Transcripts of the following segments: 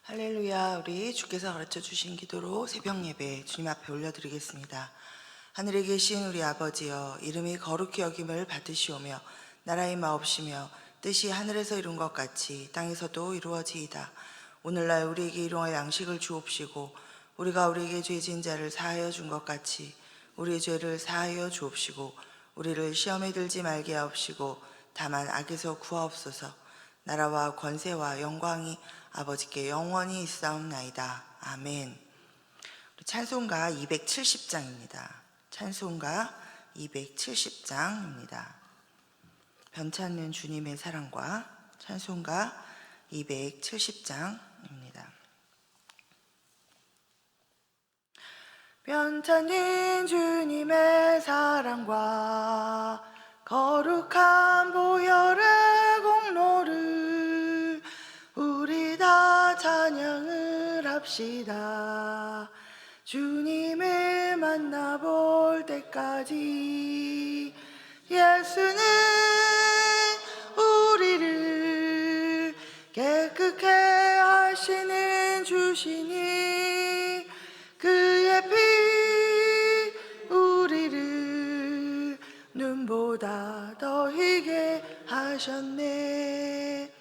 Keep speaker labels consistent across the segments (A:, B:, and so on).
A: 할렐루야. 우리 주께서 가르쳐 주신 기도로 새벽 예배 주님 앞에 올려드리겠습니다. 하늘에 계신 우리 아버지여, 이름이 거룩히 여김을 받으시오며 나라의 마옵시며 뜻이 하늘에서 이룬 것 같이 땅에서도 이루어지이다. 오늘날 우리에게 일용할 양식을 주옵시고 우리가 우리에게 죄진 자를 사하여 준 것 같이 우리의 죄를 사하여 주옵시고 우리를 시험에 들지 말게 하옵시고 다만 악에서 구하옵소서. 나라와 권세와 영광이 아버지께 영원히 있사옵나이다. 아멘. 찬송가 270장입니다. 찬송가 270장입니다. 변찮는 주님의 사랑과 찬송가 270장입니다. 변찮는 주님의 사랑과 거룩한 보혈의 공로를 우리 다 찬양을 합시다. 주님을 만나볼 때까지 예수는 우리를 깨끗게 하시는 주시니 그의 피 우리를 눈보다 더 희게 하셨네.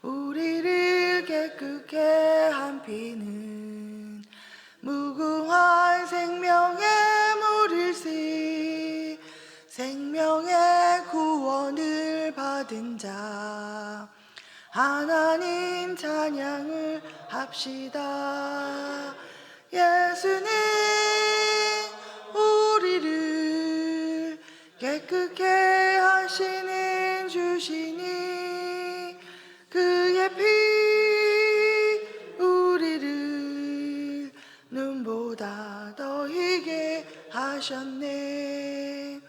A: 우리를 깨끗게 한 피는 무궁한 생명의 물일세. 생명의 구원을 받은 자 하나님 찬양을 합시다. 예수는 우리를 깨끗게 하시는 주시니 그의 피 우리를 눈보다 더 희게 하셨네.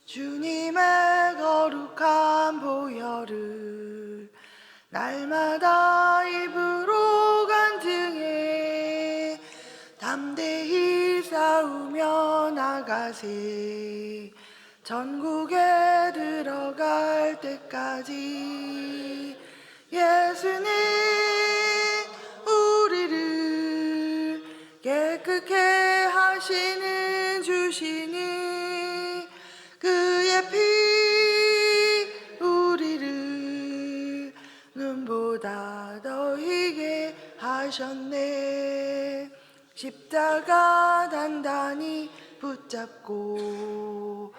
A: 주님의 거룩한 보혈을 날마다 입으로 간증해 담대히 싸우며 나가세. 전국에 들어갈 때까지 예수는 우리를 깨끗게 하시는 주시니 그의 피 우리를 눈보다 더 희게 하셨네. 십자가 단단히 붙잡고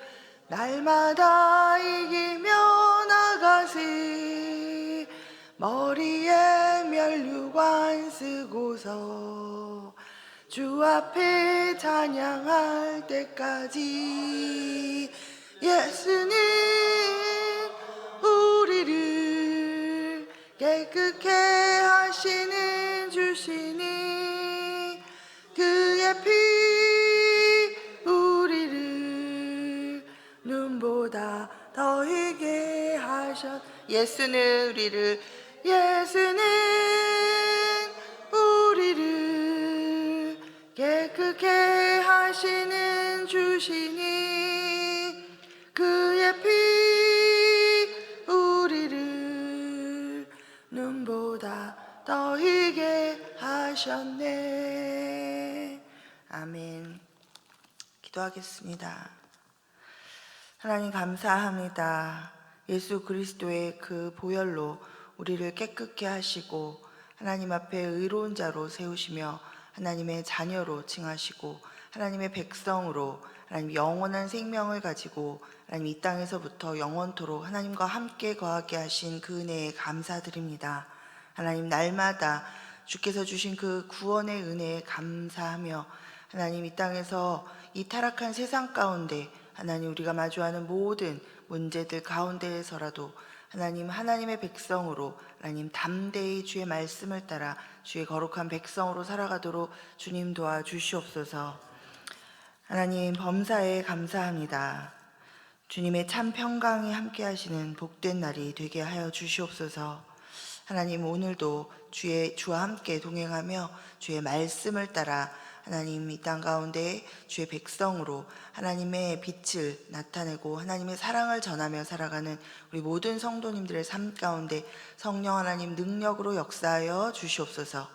A: 날마다 이기며 나가세. 머리에 면류관 쓰고서 주 앞에 찬양할 때까지 예수는 우리를 깨끗게 하시는 주시니 그의 피 우리를 눈보다 더 희게 하셨. 예수는 우리를 깨끗게 하시는 주시니 그의 피 우리를 눈보다 더 희게 하셨네. 아멘. 기도하겠습니다. 하나님 감사합니다. 예수 그리스도의 그 보혈로 우리를 깨끗게 하시고 하나님 앞에 의로운 자로 세우시며 하나님의 자녀로 칭하시고 하나님의 백성으로 하나님 영원한 생명을 가지고 하나님 이 땅에서부터 영원토록 하나님과 함께 거하게 하신 그 은혜에 감사드립니다. 하나님 날마다 주께서 주신 그 구원의 은혜에 감사하며 하나님 이 땅에서 이 타락한 세상 가운데 하나님 우리가 마주하는 모든 문제들 가운데에서라도 하나님 하나님의 백성으로 하나님 담대히 주의 말씀을 따라 주의 거룩한 백성으로 살아가도록 주님 도와주시옵소서. 하나님 범사에 감사합니다. 주님의 참 평강이 함께 하시는 복된 날이 되게 하여 주시옵소서. 하나님 오늘도 주와 함께 동행하며 주의 말씀을 따라 하나님 이 땅 가운데 주의 백성으로 하나님의 빛을 나타내고 하나님의 사랑을 전하며 살아가는 우리 모든 성도님들의 삶 가운데 성령 하나님 능력으로 역사하여 주시옵소서.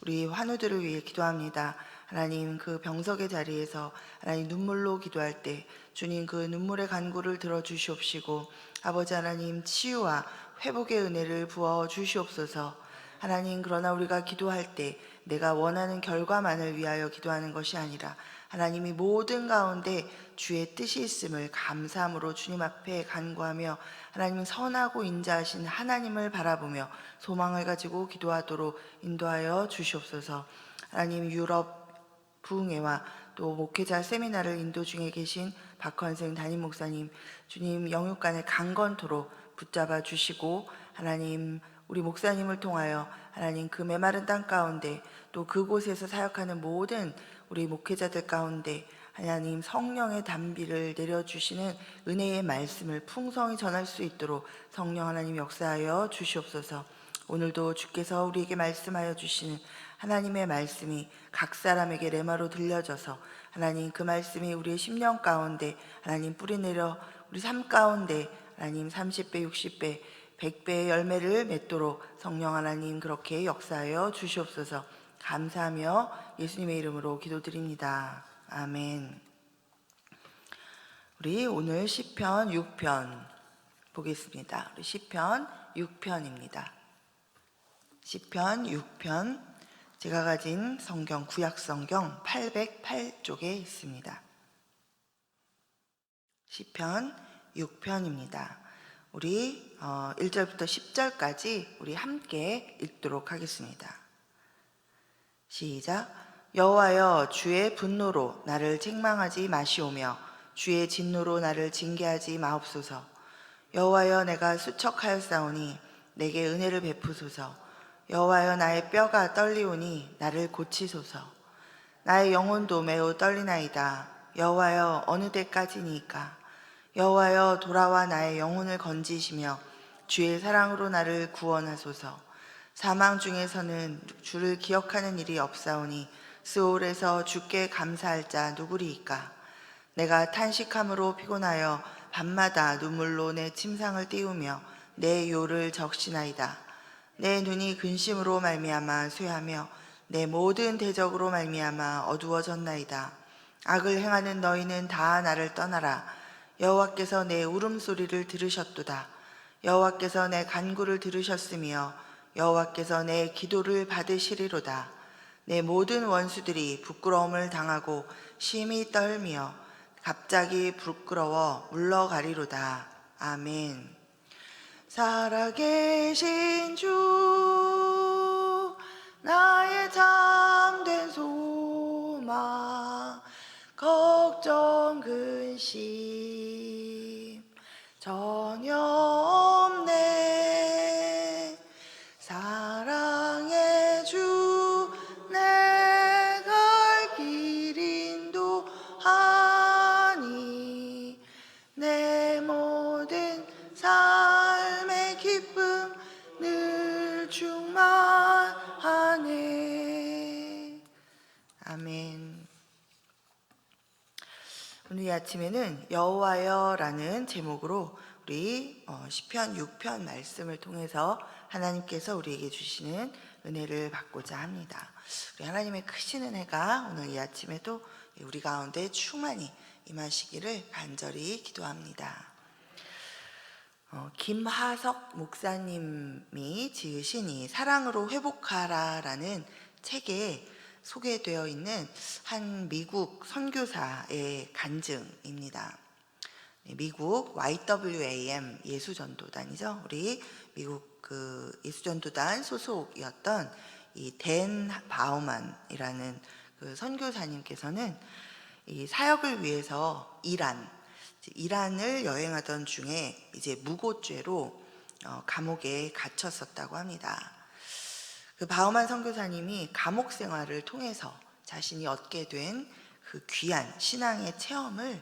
A: 우리 환우들을 위해 기도합니다. 하나님, 그 병석의 자리에서 하나님 눈물로 기도할 때 주님 그 눈물의 간구를 들어주시옵시고, 아버지 하나님 치유와 회복의 은혜를 부어 주시옵소서. 하나님, 그러나 우리가 기도할 때 내가 원하는 결과만을 위하여 기도하는 것이 아니라 하나님이 모든 가운데 주의 뜻이 있음을 감사함으로 주님 앞에 간구하며 하나님 선하고 인자하신 하나님을 바라보며 소망을 가지고 기도하도록 인도하여 주시옵소서. 하나님, 유럽 부흥회와 또 목회자 세미나를 인도 중에 계신 박헌생 담임 목사님, 주님 영육간에 강건토로 붙잡아 주시고, 하나님 우리 목사님을 통하여 하나님 그 메마른 땅 가운데 또 그곳에서 사역하는 모든 우리 목회자들 가운데 하나님 성령의 단비를 내려주시는 은혜의 말씀을 풍성히 전할 수 있도록 성령 하나님 역사하여 주시옵소서. 오늘도 주께서 우리에게 말씀하여 주시는 하나님의 말씀이 각 사람에게 레마로 들려져서 하나님 그 말씀이 우리의 심령 가운데 하나님 뿌리내려 우리 삶 가운데 하나님 30배, 60배, 100배의 열매를 맺도록 성령 하나님 그렇게 역사하여 주시옵소서. 감사하며 예수님의 이름으로 기도드립니다. 아멘. 우리 오늘 시편 6편 보겠습니다. 우리 시편 6편입니다. 시편 6편, 제가 가진 성경 구약 성경 808쪽에 있습니다. 시편 6편입니다. 우리 1절부터 10절까지 우리 함께 읽도록 하겠습니다. 시작. 여호와여, 주의 분노로 나를 책망하지 마시오며 주의 진노로 나를 징계하지 마옵소서. 여호와여, 내가 수척하였사오니 내게 은혜를 베푸소서. 여호와여, 나의 뼈가 떨리오니 나를 고치소서. 나의 영혼도 매우 떨리나이다. 여호와여, 어느 때까지니까? 여호와여, 돌아와 나의 영혼을 건지시며 주의 사랑으로 나를 구원하소서. 사망 중에서는 주를 기억하는 일이 없사오니 스올에서 주께 감사할 자 누구리이까? 내가 탄식함으로 피곤하여 밤마다 눈물로 내 침상을 띄우며 내 요를 적시나이다. 내 눈이 근심으로 말미암아 쇠하며 내 모든 대적으로 말미암아 어두워졌나이다. 악을 행하는 너희는 다 나를 떠나라. 여호와께서 내 울음소리를 들으셨도다. 여호와께서 내 간구를 들으셨으며 여호와께서 내 기도를 받으시리로다. 내 모든 원수들이 부끄러움을 당하고 심히 떨며 갑자기 부끄러워 물러가리로다. 아멘. 살아계신 주, 나의 참된 소망, 걱정 근심 전혀 없네. 사랑의 주, 내 갈 길 인도하니 내 모든 삶의 기쁨 늘 충만하네. 아멘. 오늘 이 아침에는 여호와여라는 제목으로 우리 시편 6편 말씀을 통해서 하나님께서 우리에게 주시는 은혜를 받고자 합니다. 우리 하나님의 크신 은혜가 오늘 이 아침에도 우리 가운데 충만히 임하시기를 간절히 기도합니다. 김하석 목사님이 지으신 이 사랑으로 회복하라라는 책에 소개되어 있는 한 미국 선교사의 간증입니다. 미국 YWAM 예수전도단이죠. 우리 미국 그 예수전도단 소속이었던 이 댄 바우만이라는 그 선교사님께서는 이 사역을 위해서 이란을 여행하던 중에 이제 무고죄로 감옥에 갇혔었다고 합니다. 그 바우만 선교사님이 감옥 생활을 통해서 자신이 얻게 된 그 귀한 신앙의 체험을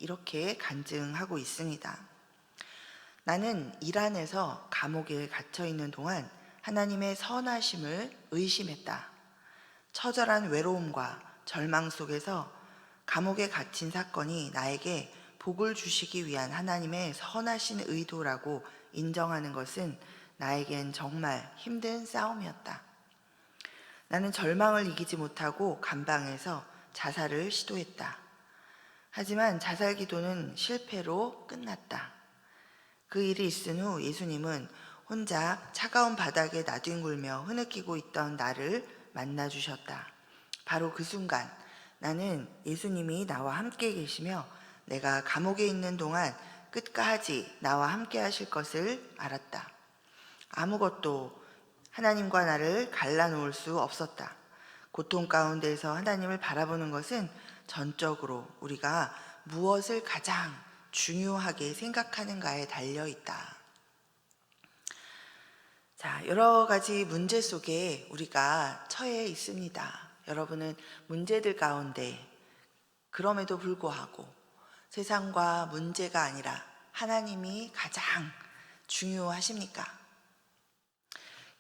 A: 이렇게 간증하고 있습니다. 나는 이란에서 감옥에 갇혀 있는 동안 하나님의 선하심을 의심했다. 처절한 외로움과 절망 속에서 감옥에 갇힌 사건이 나에게 복을 주시기 위한 하나님의 선하신 의도라고 인정하는 것은 나에겐 정말 힘든 싸움이었다. 나는 절망을 이기지 못하고 감방에서 자살을 시도했다. 하지만 자살 기도는 실패로 끝났다. 그 일이 있은 후 예수님은 혼자 차가운 바닥에 나뒹굴며 흐느끼고 있던 나를 만나주셨다. 바로 그 순간 나는 예수님이 나와 함께 계시며 내가 감옥에 있는 동안 끝까지 나와 함께 하실 것을 알았다. 아무것도 하나님과 나를 갈라놓을 수 없었다. 고통 가운데서 하나님을 바라보는 것은 전적으로 우리가 무엇을 가장 중요하게 생각하는가에 달려 있다. 자, 여러 가지 문제 속에 우리가 처해 있습니다. 여러분은 문제들 가운데 그럼에도 불구하고 세상과 문제가 아니라 하나님이 가장 중요하십니까?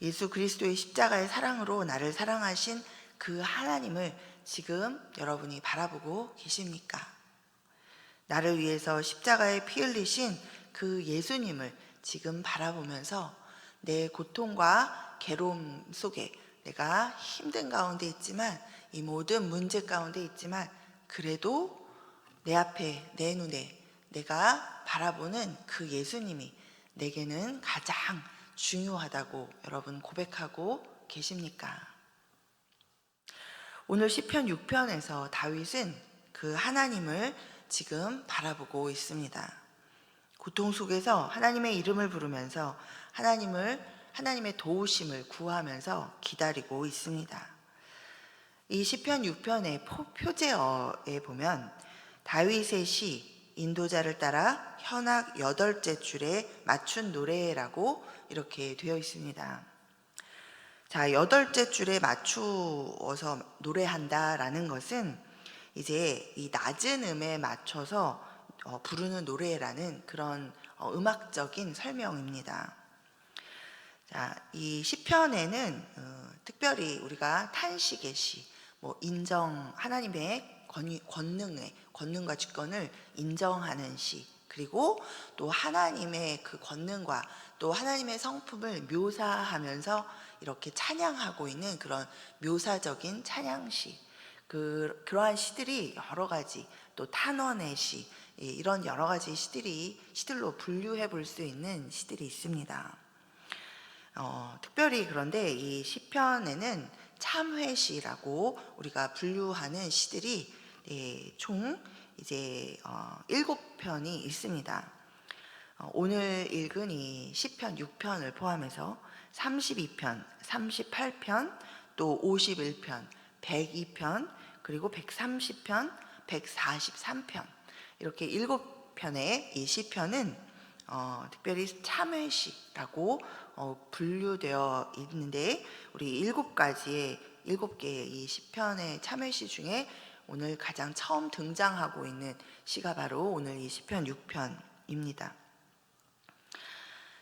A: 예수 그리스도의 십자가의 사랑으로 나를 사랑하신 그 하나님을 지금 여러분이 바라보고 계십니까? 나를 위해서 십자가에 피 흘리신 그 예수님을 지금 바라보면서 내 고통과 괴로움 속에 내가 힘든 가운데 있지만 이 모든 문제 가운데 있지만 그래도 내 앞에 내 눈에 내가 바라보는 그 예수님이 내게는 가장 중요하다고 여러분 고백하고 계십니까? 오늘 시편 6편에서 다윗은 그 하나님을 지금 바라보고 있습니다. 고통 속에서 하나님의 이름을 부르면서 하나님의 도우심을 구하면서 기다리고 있습니다. 이 시편 6편의 표제어에 보면 다윗의 시 인도자를 따라 현악 8째 줄에 맞춘 노래라고 이렇게 되어 있습니다. 자, 8째 줄에 맞추어서 노래한다라는 것은 이제 이 낮은 음에 맞춰서 부르는 노래라는 그런 음악적인 설명입니다. 자, 이 시편에는 특별히 우리가 탄식의 시, 하나님의 권능과 주권을 인정하는 시, 그리고 또 하나님의 그 권능과 또 하나님의 성품을 묘사하면서 이렇게 찬양하고 있는 그런 묘사적인 찬양시, 그러한 시들이 여러 가지, 또 탄원의 시, 이런 여러 가지 시들로 분류해 볼 수 있는 시들이 있습니다. 특별히 그런데 이 시편에는 참회시라고 우리가 분류하는 시들이 총 이제 7편이 있습니다. 오늘 읽은 이 시편 6편을 포함해서 32편, 38편, 또 51편, 102편, 그리고 130편, 143편 이렇게 7편의 이 시편은 특별히 참회시라고 분류되어 있는데 우리 7개의 이 시편의 참회시 중에 오늘 가장 처음 등장하고 있는 시가 바로 오늘 이 시편 6편입니다.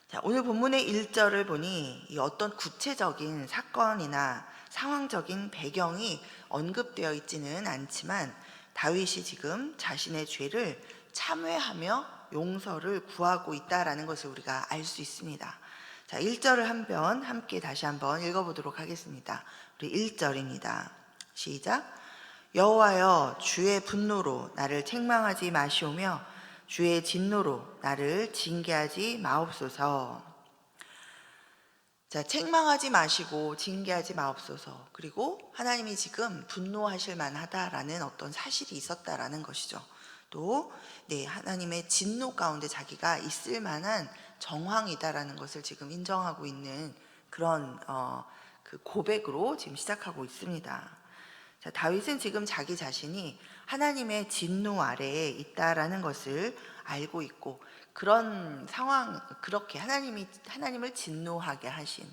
A: 자, 오늘 본문의 1절을 보니 이 어떤 구체적인 사건이나 상황적인 배경이 언급되어 있지는 않지만 다윗이 지금 자신의 죄를 참회하며 용서를 구하고 있다라는 것을 우리가 알 수 있습니다. 자, 1절을 함께 다시 한번 읽어보도록 하겠습니다. 우리 1절입니다. 시작. 여호와여, 주의 분노로 나를 책망하지 마시오며 주의 진노로 나를 징계하지 마옵소서. 자, 책망하지 마시고 징계하지 마옵소서. 그리고 하나님이 지금 분노하실 만하다라는 어떤 사실이 있었다라는 것이죠. 또 하나님의 진노 가운데 자기가 있을 만한 정황이다라는 것을 지금 인정하고 있는 그런 그 고백으로 지금 시작하고 있습니다. 자, 다윗은 지금 자기 자신이 하나님의 진노 아래에 있다라는 것을 알고 있고 그런 상황, 그렇게 하나님을 진노하게 하신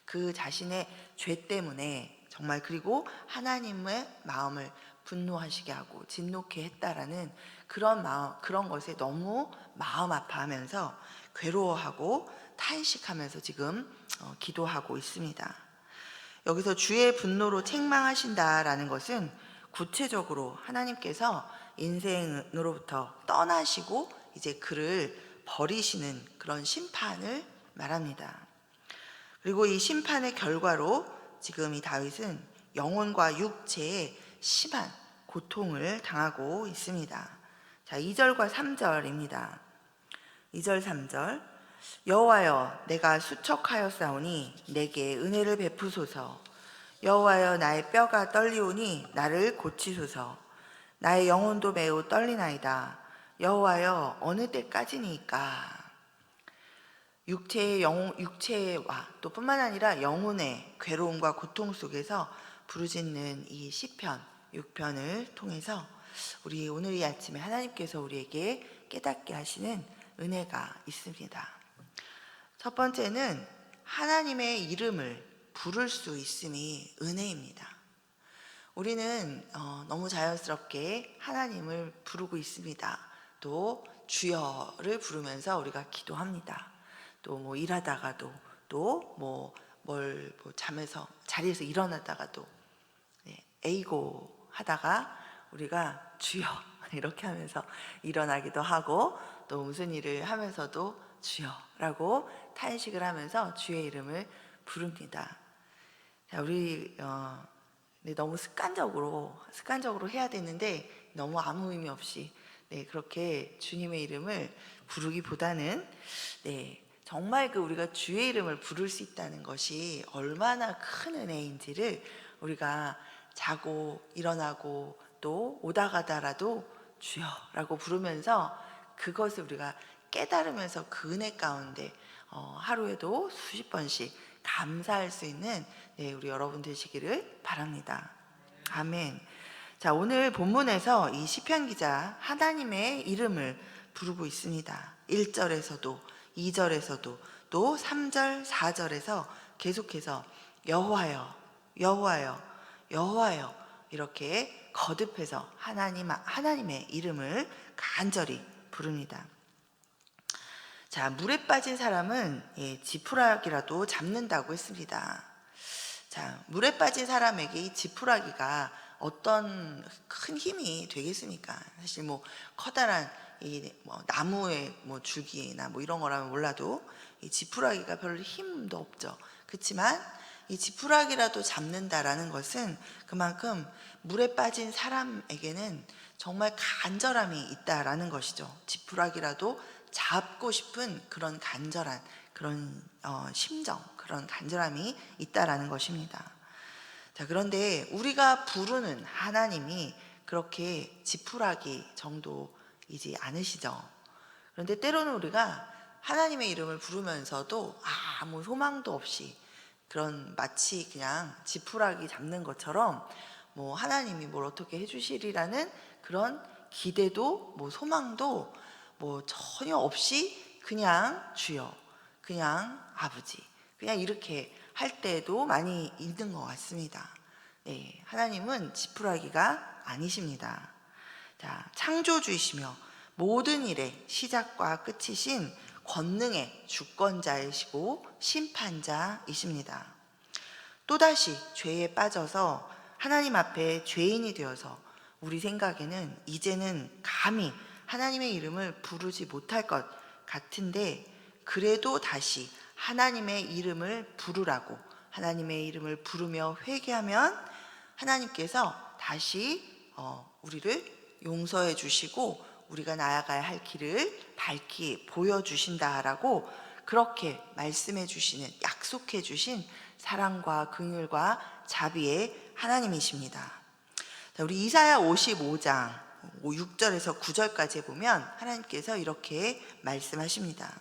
A: 그 자신의 죄 때문에 정말 그리고 하나님의 마음을 분노하시게 하고 진노케 했다라는 그런 것에 너무 마음 아파하면서 괴로워하고 탄식하면서 지금 기도하고 있습니다. 여기서 주의 분노로 책망하신다라는 것은 구체적으로 하나님께서 인생으로부터 떠나시고 이제 그를 버리시는 그런 심판을 말합니다. 그리고 이 심판의 결과로 지금 이 다윗은 영혼과 육체에 심한 고통을 당하고 있습니다. 자, 2절과 3절입니다. 2절 3절. 여호와여, 내가 수척하였사오니 내게 은혜를 베푸소서. 여호와여, 나의 뼈가 떨리오니 나를 고치소서. 나의 영혼도 매우 떨리나이다. 여호와여, 어느 때까지니까. 육체와 또 뿐만 아니라 영혼의 괴로움과 고통 속에서 부르짖는 이 시편 6편을 통해서 우리 오늘 이 아침에 하나님께서 우리에게 깨닫게 하시는 은혜가 있습니다. 첫 번째는 하나님의 이름을 부를 수 있음이 은혜입니다. 우리는 너무 자연스럽게 하나님을 부르고 있습니다. 또 주여를 부르면서 우리가 기도합니다. 또 뭐 일하다가도 또 잠에서 자리에서 일어나다가도 에이고 하다가 우리가 주여 이렇게 하면서 일어나기도 하고, 또 무슨 일을 하면서도 주여라고 탄식을 하면서 주의 이름을 부릅니다. 자, 우리 너무 습관적으로 해야 되는데 너무 아무 의미 없이 그렇게 주님의 이름을 부르기보다는 정말 우리가 주의 이름을 부를 수 있다는 것이 얼마나 큰 은혜인지를 우리가 자고 일어나고 또 오다 가다라도 주여라고 부르면서 그것을 우리가 깨달으면서 그 은혜 가운데 하루에도 수십 번씩 감사할 수 있는 우리 여러분 되시기를 바랍니다. 아멘. 자, 오늘 본문에서 이 시편 기자 하나님의 이름을 부르고 있습니다. 1절에서도 2절에서도 또 3절 4절에서 계속해서 여호와여 여호와여 여호와여 이렇게 거듭해서 하나님의 이름을 간절히 부릅니다. 자, 물에 빠진 사람은 지푸라기라도 잡는다고 했습니다. 자, 물에 빠진 사람에게 이 지푸라기가 어떤 큰 힘이 되겠습니까? 사실 커다란 나무의 줄기나 이런 거라면 몰라도 이 지푸라기가 별로 힘도 없죠. 그렇지만 이 지푸라기라도 잡는다라는 것은 그만큼 물에 빠진 사람에게는 정말 간절함이 있다라는 것이죠. 지푸라기라도 잡고 싶은 그런 간절한 그런 심정, 그런 간절함이 있다라는 것입니다. 자, 그런데 우리가 부르는 하나님이 그렇게 지푸라기 정도이지 않으시죠. 그런데 때로는 우리가 하나님의 이름을 부르면서도 아무 소망도 없이 그런 마치 그냥 지푸라기 잡는 것처럼 하나님이 뭘 어떻게 해주시리라는 그런 기대도 소망도 전혀 없이 그냥 주여, 그냥 아버지, 그냥 이렇게 할 때도 많이 있는 것 같습니다. 하나님은 지푸라기가 아니십니다. 자, 창조주이시며 모든 일의 시작과 끝이신 권능의 주권자이시고 심판자이십니다. 또다시 죄에 빠져서 하나님 앞에 죄인이 되어서 우리 생각에는 이제는 감히 하나님의 이름을 부르지 못할 것 같은데, 그래도 다시 하나님의 이름을 부르라고, 하나님의 이름을 부르며 회개하면 하나님께서 다시 우리를 용서해 주시고 우리가 나아가야 할 길을 밝히 보여주신다라고 그렇게 말씀해 주시는, 약속해 주신 사랑과 긍휼과 자비의 하나님이십니다. 자, 우리 이사야 55장 6절에서 9절까지 보면 하나님께서 이렇게 말씀하십니다.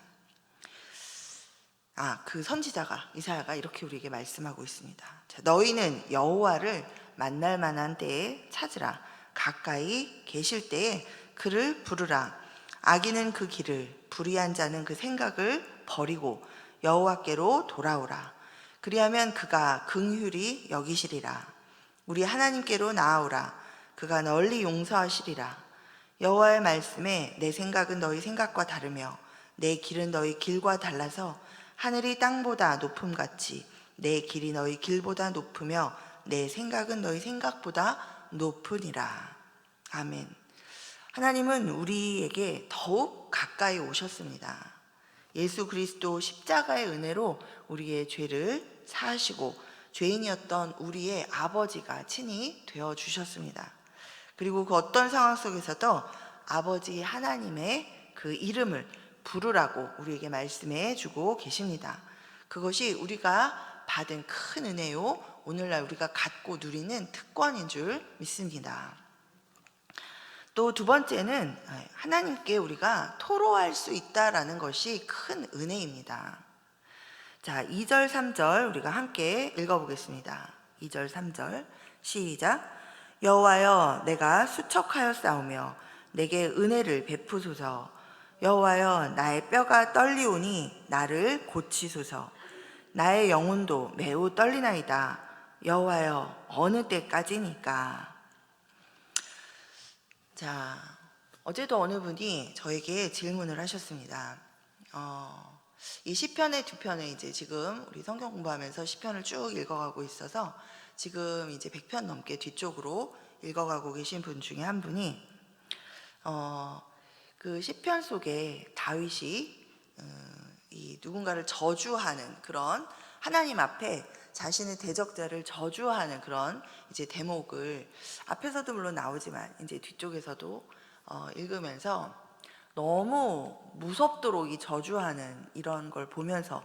A: 그 선지자가 이사야가 이렇게 우리에게 말씀하고 있습니다. 자, 너희는 여호와를 만날 만한 때에 찾으라. 가까이 계실 때에 그를 부르라. 악인은 그 길을, 불의한 자는 그 생각을 버리고 여호와께로 돌아오라. 그리하면 그가 긍휼히 여기시리라. 우리 하나님께로 나아오라. 그가 널리 용서하시리라. 여호와의 말씀에 내 생각은 너희 생각과 다르며 내 길은 너희 길과 달라서 하늘이 땅보다 높음같이 내 길이 너희 길보다 높으며 내 생각은 너희 생각보다 높으니라. 아멘. 하나님은 우리에게 더욱 가까이 오셨습니다. 예수 그리스도 십자가의 은혜로 우리의 죄를 사하시고 죄인이었던 우리의 아버지가 친히 되어 주셨습니다. 그리고 그 어떤 상황 속에서도 아버지 하나님의 그 이름을 부르라고 우리에게 말씀해 주고 계십니다. 그것이 우리가 받은 큰 은혜요, 오늘날 우리가 갖고 누리는 특권인 줄 믿습니다. 또 두 번째는 하나님께 우리가 토로할 수 있다라는 것이 큰 은혜입니다. 자, 2절 3절 우리가 함께 읽어보겠습니다. 2절 3절 시작. 여호와여, 내가 수척하여 싸우며 내게 은혜를 베푸소서. 여호와여, 나의 뼈가 떨리오니 나를 고치소서. 나의 영혼도 매우 떨리나이다. 여호와여, 어느 때까지니까. 자, 어제도 어느 분이 저에게 질문을 하셨습니다. 이 시편의 두 편을 이제 지금 우리 성경 공부하면서 시편을 쭉 읽어가고 있어서 지금 이제 100편 넘게 뒤쪽으로 읽어가고 계신 분 중에 한 분이 그 시편 속에 다윗이 이 누군가를 저주하는 그런, 하나님 앞에 자신의 대적자를 저주하는 그런 이제 대목을 앞에서도 물론 나오지만 이제 뒤쪽에서도 읽으면서 너무 무섭도록 이 저주하는 이런 걸 보면서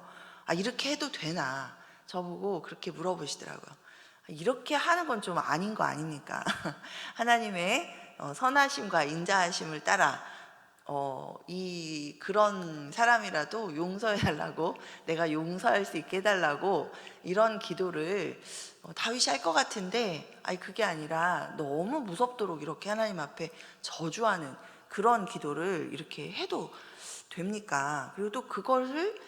A: 이렇게 해도 되나, 저보고 그렇게 물어보시더라고요. 이렇게 하는 건 좀 아닌 거 아닙니까? 하나님의 선하심과 인자하심을 따라 그런 사람이라도 용서해 달라고, 내가 용서할 수 있게 해달라고 이런 기도를 다윗이 할 것 같은데, 그게 아니라 너무 무섭도록 이렇게 하나님 앞에 저주하는 그런 기도를 이렇게 해도 됩니까? 그리고 또 그것을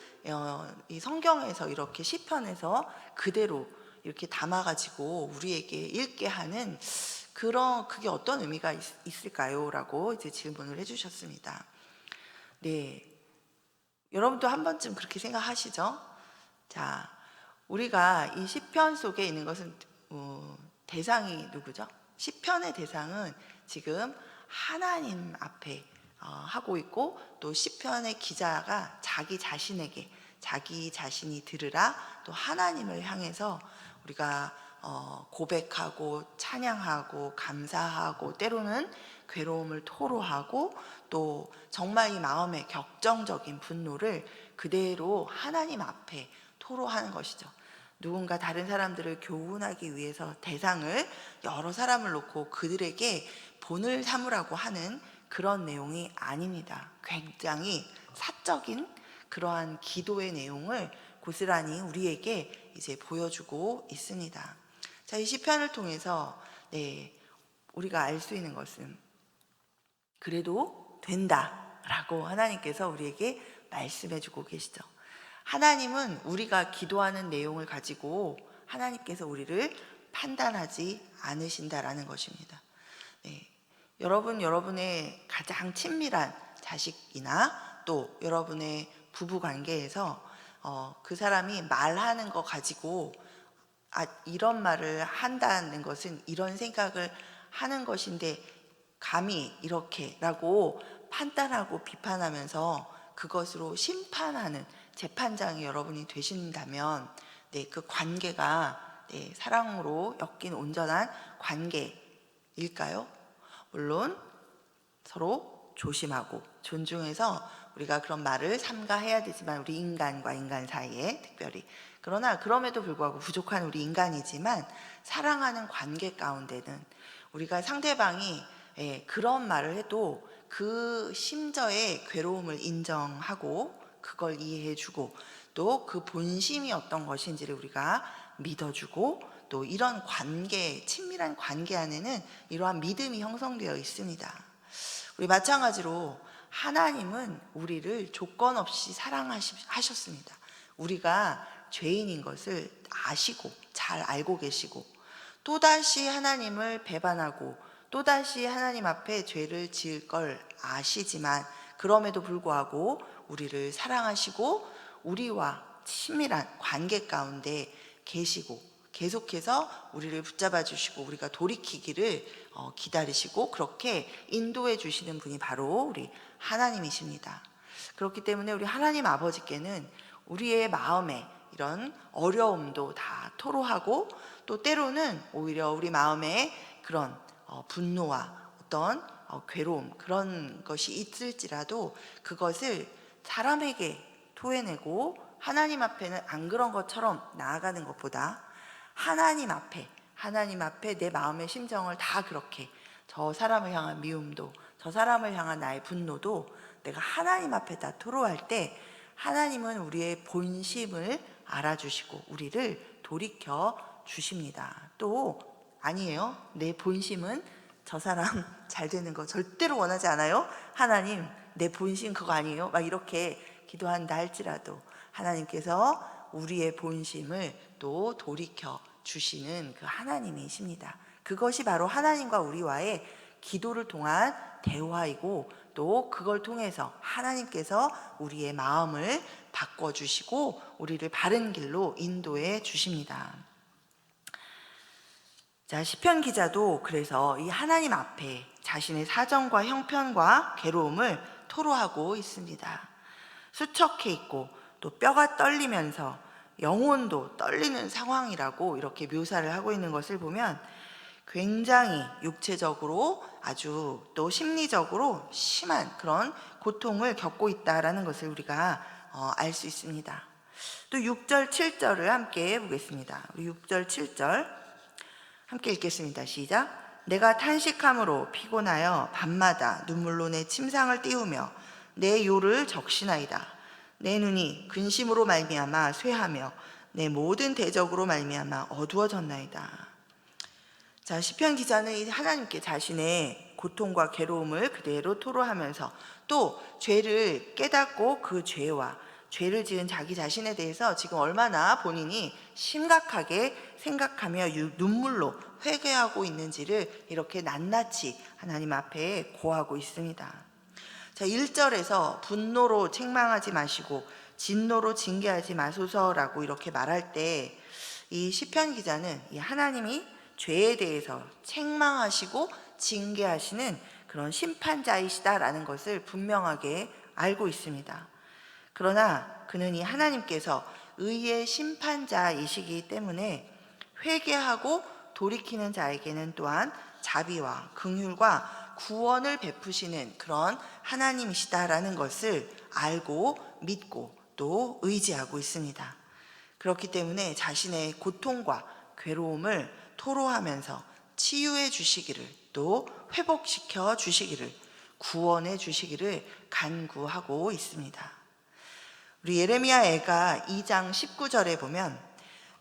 A: 이 성경에서 이렇게 시편에서 그대로 이렇게 담아가지고 우리에게 읽게 하는 그게 어떤 의미가 있을까요? 라고 이제 질문을 해주셨습니다. 네, 여러분도 한 번쯤 그렇게 생각하시죠? 자, 우리가 이 시편 속에 있는 것은 대상이 누구죠? 시편의 대상은 지금 하나님 앞에 하고 있고, 또 시편의 기자가 자기 자신에게, 자기 자신이 들으라, 또 하나님을 향해서 우리가 고백하고 찬양하고 감사하고 때로는 괴로움을 토로하고, 또 정말 이 마음의 격정적인 분노를 그대로 하나님 앞에 토로하는 것이죠. 누군가 다른 사람들을 교훈하기 위해서 대상을 여러 사람을 놓고 그들에게 본을 삼으라고 하는 그런 내용이 아닙니다. 굉장히 사적인 그러한 기도의 내용을 고스란히 우리에게 이제 보여주고 있습니다. 자, 이 시편을 통해서 우리가 알 수 있는 것은 그래도 된다라고 하나님께서 우리에게 말씀해주고 계시죠. 하나님은 우리가 기도하는 내용을 가지고 하나님께서 우리를 판단하지 않으신다라는 것입니다. 여러분의 가장 친밀한 자식이나 또 여러분의 부부 관계에서 그 사람이 말하는 거 가지고 이런 말을 한다는 것은 이런 생각을 하는 것인데 감히 이렇게라고 판단하고 비판하면서 그것으로 심판하는 재판장이 여러분이 되신다면 그 관계가 사랑으로 엮인 온전한 관계일까요? 물론 서로 조심하고 존중해서 우리가 그런 말을 삼가해야 되지만, 우리 인간과 인간 사이에 특별히, 그러나 그럼에도 불구하고 부족한 우리 인간이지만 사랑하는 관계 가운데는 우리가 상대방이 그런 말을 해도 그 심저의 괴로움을 인정하고 그걸 이해해주고, 또 그 본심이 어떤 것인지를 우리가 믿어주고, 또 이런 관계, 친밀한 관계 안에는 이러한 믿음이 형성되어 있습니다. 우리 마찬가지로 하나님은 우리를 조건 없이 사랑하셨습니다. 우리가 죄인인 것을 아시고 잘 알고 계시고, 또다시 하나님을 배반하고 또다시 하나님 앞에 죄를 지을 걸 아시지만 그럼에도 불구하고 우리를 사랑하시고 우리와 친밀한 관계 가운데 계시고 계속해서 우리를 붙잡아 주시고 우리가 돌이키기를 기다리시고 그렇게 인도해 주시는 분이 바로 우리 하나님이십니다. 그렇기 때문에 우리 하나님 아버지께는 우리의 마음에 이런 어려움도 다 토로하고, 또 때로는 오히려 우리 마음에 그런 분노와 어떤 괴로움, 그런 것이 있을지라도 그것을 사람에게 토해내고 하나님 앞에는 안 그런 것처럼 나아가는 것보다 하나님 앞에 내 마음의 심정을 다 그렇게, 저 사람을 향한 미움도, 저 사람을 향한 나의 분노도 내가 하나님 앞에 다 토로할 때 하나님은 우리의 본심을 알아주시고 우리를 돌이켜 주십니다. 또 아니에요, 내 본심은 저 사람 잘 되는 거 절대로 원하지 않아요, 하나님 내 본심 그거 아니에요, 막 이렇게 기도한다 할지라도 하나님께서 우리의 본심을 또 돌이켜 주시는 그 하나님이십니다. 그것이 바로 하나님과 우리와의 기도를 통한 대화이고, 또 그걸 통해서 하나님께서 우리의 마음을 바꿔주시고 우리를 바른 길로 인도해 주십니다. 자, 시편 기자도 그래서 이 하나님 앞에 자신의 사정과 형편과 괴로움을 토로하고 있습니다. 수척해 있고 또 뼈가 떨리면서 영혼도 떨리는 상황이라고 이렇게 묘사를 하고 있는 것을 보면 굉장히 육체적으로 아주 또 심리적으로 심한 그런 고통을 겪고 있다라는 것을 우리가 알 수 있습니다. 또 6절 7절을 함께 보겠습니다. 우리 6절 7절 함께 읽겠습니다. 시작. 내가 탄식함으로 피곤하여 밤마다 눈물로 내 침상을 띄우며 내 요를 적시나이다. 내 눈이 근심으로 말미암아 쇠하며 내 모든 대적으로 말미암아 어두워졌나이다. 자, 시편 기자는 하나님께 자신의 고통과 괴로움을 그대로 토로하면서 또 죄를 깨닫고 그 죄를 지은 자기 자신에 대해서 지금 얼마나 본인이 심각하게 생각하며 눈물로 회개하고 있는지를 이렇게 낱낱이 하나님 앞에 고하고 있습니다. 자, 1절에서 분노로 책망하지 마시고 진노로 징계하지 마소서라고 이렇게 말할 때 이 시편 기자는 이 하나님이 죄에 대해서 책망하시고 징계하시는 그런 심판자이시다라는 것을 분명하게 알고 있습니다. 그러나 그는 이 하나님께서 의의 심판자이시기 때문에 회개하고 돌이키는 자에게는 또한 자비와 긍휼과 구원을 베푸시는 그런 하나님이시다라는 것을 알고 믿고 또 의지하고 있습니다. 그렇기 때문에 자신의 고통과 괴로움을 토로하면서 치유해 주시기를, 또 회복시켜 주시기를, 구원해 주시기를 간구하고 있습니다. 우리 예레미야 애가 2장 19절에 보면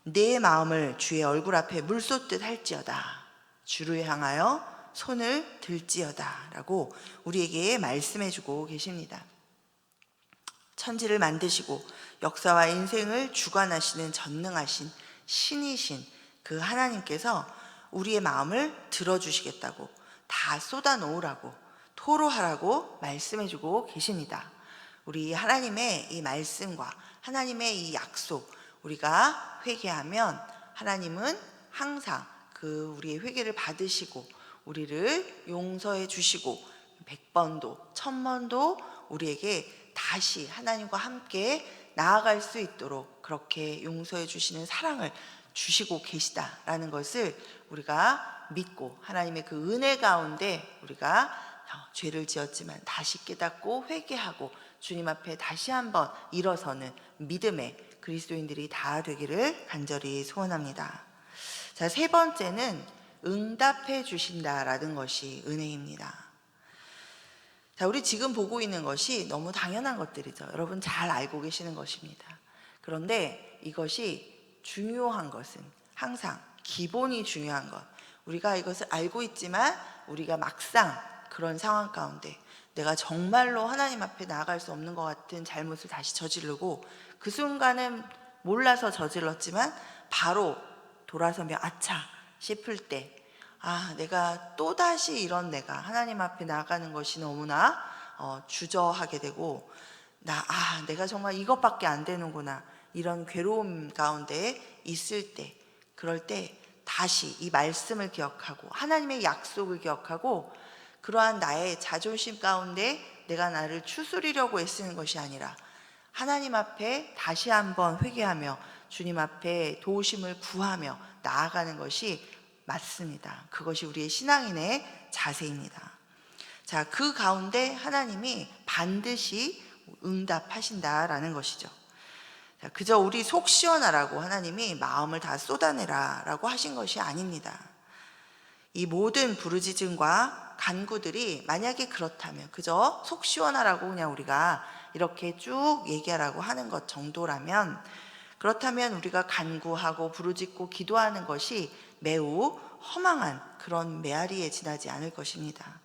A: 내 마음을 주의 얼굴 앞에 물쏟듯 할지어다, 주를 향하여 손을 들지어다 라고 우리에게 말씀해 주고 계십니다. 천지를 만드시고 역사와 인생을 주관하시는 전능하신 신이신 그 하나님께서 우리의 마음을 들어주시겠다고, 다 쏟아놓으라고, 토로하라고 말씀해 주고 계십니다. 우리 하나님의 이 말씀과 하나님의 이 약속, 우리가 회개하면 하나님은 항상 그 우리의 회개를 받으시고 우리를 용서해 주시고 100번도 1000번도 우리에게 다시 하나님과 함께 나아갈 수 있도록 그렇게 용서해 주시는 사랑을 주시고 계시다라는 것을 우리가 믿고, 하나님의 그 은혜 가운데 우리가 죄를 지었지만 다시 깨닫고 회개하고 주님 앞에 다시 한번 일어서는 믿음의 그리스도인들이 다 되기를 간절히 소원합니다. 자, 세 번째는 응답해 주신다라는 것이 은혜입니다. 자, 우리 지금 보고 있는 것이 너무 당연한 것들이죠. 여러분 잘 알고 계시는 것입니다. 그런데 이것이 중요한 것은 항상 기본이 중요한 것. 우리가 이것을 알고 있지만 우리가 막상 그런 상황 가운데 내가 정말로 하나님 앞에 나아갈 수 없는 것 같은 잘못을 다시 저지르고 그 순간은 몰라서 저질렀지만 바로 돌아서며 아차 싶을 때, 내가 또다시 이런 내가 하나님 앞에 나아가는 것이 너무나 주저하게 되고 내가 정말 이것밖에 안 되는구나, 이런 괴로움 가운데 있을 때, 그럴 때 다시 이 말씀을 기억하고 하나님의 약속을 기억하고 그러한 나의 자존심 가운데 내가 나를 추스리려고 애쓰는 것이 아니라 하나님 앞에 다시 한번 회개하며 주님 앞에 도우심을 구하며 나아가는 것이 맞습니다. 그것이 우리의 신앙인의 자세입니다. 자, 그 가운데 하나님이 반드시 응답하신다라는 것이죠. 자, 그저 우리 속 시원하라고 하나님이 마음을 다 쏟아내라 라고 하신 것이 아닙니다. 이 모든 부르짖음과 간구들이 만약에 그렇다면, 그저 속 시원하라고 그냥 우리가 이렇게 쭉 얘기하라고 하는 것 정도라면, 그렇다면 우리가 간구하고 부르짖고 기도하는 것이 매우 허망한 그런 메아리에 지나지 않을 것입니다.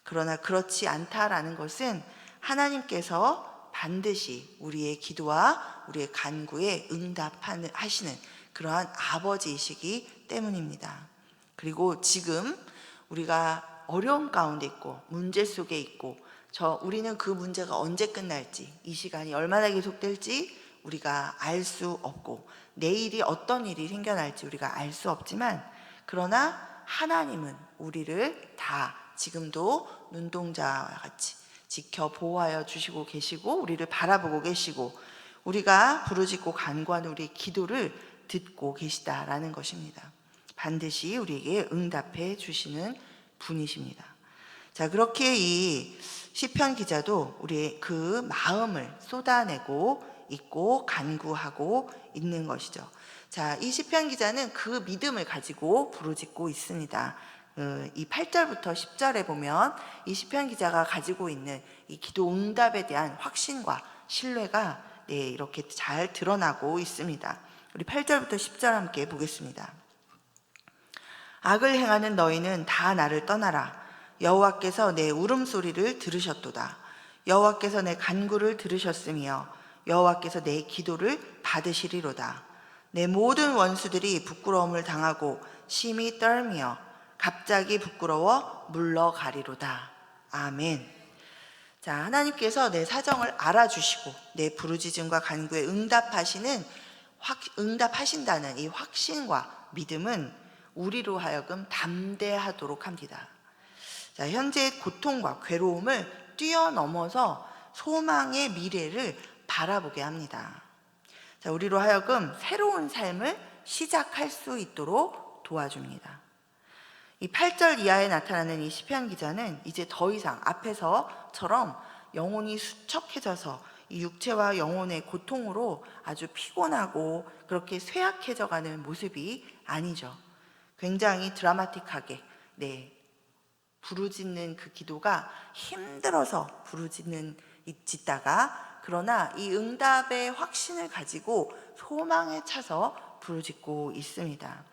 A: 그러나 그렇지 않다라는 것은 하나님께서 반드시 우리의 기도와 우리의 간구에 응답하시는 그러한 아버지이시기 때문입니다. 그리고 지금 우리가 어려움 가운데 있고 문제 속에 있고, 우리는 그 문제가 언제 끝날지, 이 시간이 얼마나 계속될지 우리가 알 수 없고, 내일이 어떤 일이 생겨날지 우리가 알 수 없지만, 그러나 하나님은 우리를 다 지금도 눈동자와 같이 지켜 보호하여 주시고 계시고, 우리를 바라보고 계시고, 우리가 부르짖고 간구하는 우리의 기도를 듣고 계시다라는 것입니다. 반드시 우리에게 응답해 주시는 분이십니다. 자, 그렇게 이 시편 기자도 우리의 그 마음을 쏟아내고 있고 간구하고 있는 것이죠. 자, 이 시편 기자는 그 믿음을 가지고 부르짖고 있습니다. 이 8절부터 10절에 보면 이 시편 기자가 가지고 있는 이 기도 응답에 대한 확신과 신뢰가 이렇게 잘 드러나고 있습니다. 우리 8절부터 10절 함께 보겠습니다. 악을 행하는 너희는 다 나를 떠나라. 여호와께서 내 울음소리를 들으셨도다. 여호와께서 내 간구를 들으셨으며 여호와께서 내 기도를 받으시리로다. 내 모든 원수들이 부끄러움을 당하고 심히 떨며 갑자기 부끄러워 물러가리로다. 아멘. 자, 하나님께서 내 사정을 알아주시고 내 부르짖음과 간구에 응답하신다는 이 확신과 믿음은 우리로 하여금 담대하도록 합니다. 자, 현재의 고통과 괴로움을 뛰어넘어서 소망의 미래를 바라보게 합니다. 자, 우리로 하여금 새로운 삶을 시작할 수 있도록 도와줍니다. 이 8절 이하에 나타나는 이 시편 기자는 이제 더 이상 앞에서처럼 영혼이 수척해져서 이 육체와 영혼의 고통으로 아주 피곤하고 그렇게 쇠약해져가는 모습이 아니죠. 굉장히 드라마틱하게 부르짖는 그 기도가 힘들어서 부르짖다가, 그러나 이 응답의 확신을 가지고 소망에 차서 부르짖고 있습니다.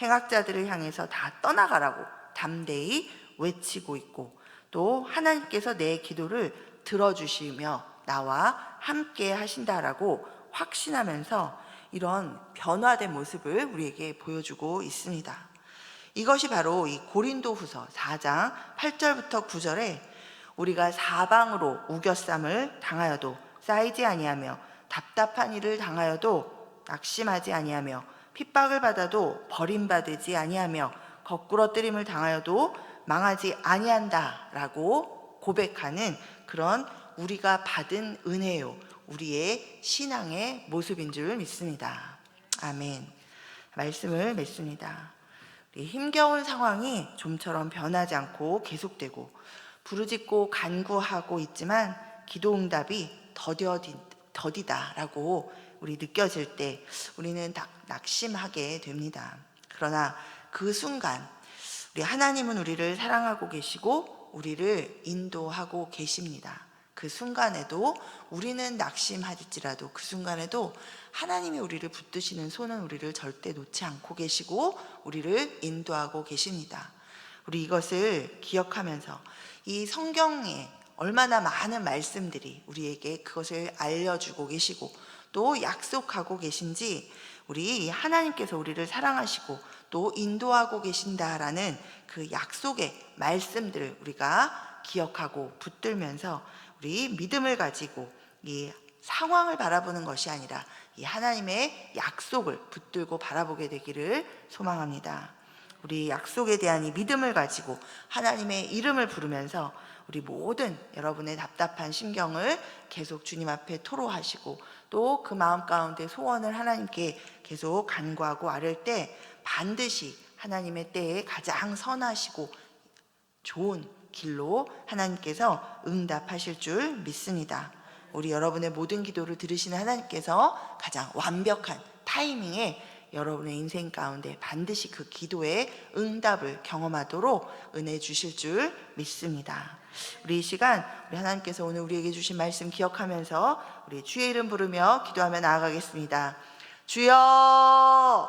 A: 행악자들을 향해서 다 떠나가라고 담대히 외치고 있고, 또 하나님께서 내 기도를 들어주시며 나와 함께 하신다라고 확신하면서 이런 변화된 모습을 우리에게 보여주고 있습니다. 이것이 바로 이 고린도후서 4장 8절부터 9절에 우리가 사방으로 우겨쌈을 당하여도 쌓이지 아니하며 답답한 일을 당하여도 낙심하지 아니하며 핍박을 받아도 버림받지 아니하며 거꾸러뜨림을 당하여도 망하지 아니한다라고 고백하는 그런 우리가 받은 은혜요, 우리의 신앙의 모습인 줄 믿습니다. 아멘. 말씀을 맺습니다. 힘겨운 상황이 좀처럼 변하지 않고 계속되고 부르짖고 간구하고 있지만 기도 응답이 더디다라고 우리 느껴질 때 우리는 낙심하게 됩니다. 그러나 그 순간 우리 하나님은 우리를 사랑하고 계시고 우리를 인도하고 계십니다. 그 순간에도 우리는 낙심할지라도 그 순간에도 하나님이 우리를 붙드시는 손은 우리를 절대 놓지 않고 계시고 우리를 인도하고 계십니다. 우리 이것을 기억하면서 이 성경에 얼마나 많은 말씀들이 우리에게 그것을 알려주고 계시고 또 약속하고 계신지, 우리 하나님께서 우리를 사랑하시고 또 인도하고 계신다라는 그 약속의 말씀들을 우리가 기억하고 붙들면서 우리 믿음을 가지고 이 상황을 바라보는 것이 아니라 이 하나님의 약속을 붙들고 바라보게 되기를 소망합니다. 우리 약속에 대한 이 믿음을 가지고 하나님의 이름을 부르면서 우리 모든 여러분의 답답한 심경을 계속 주님 앞에 토로하시고 또 그 마음 가운데 소원을 하나님께 계속 간구하고 아뢰을 때 반드시 하나님의 때에 가장 선하시고 좋은 길로 하나님께서 응답하실 줄 믿습니다. 우리 여러분의 모든 기도를 들으시는 하나님께서 가장 완벽한 타이밍에 여러분의 인생 가운데 반드시 그 기도의 응답을 경험하도록 은혜 주실 줄 믿습니다. 우리 이 시간 우리 하나님께서 오늘 우리에게 주신 말씀 기억하면서 우리 주의 이름 부르며 기도하며 나아가겠습니다. 주여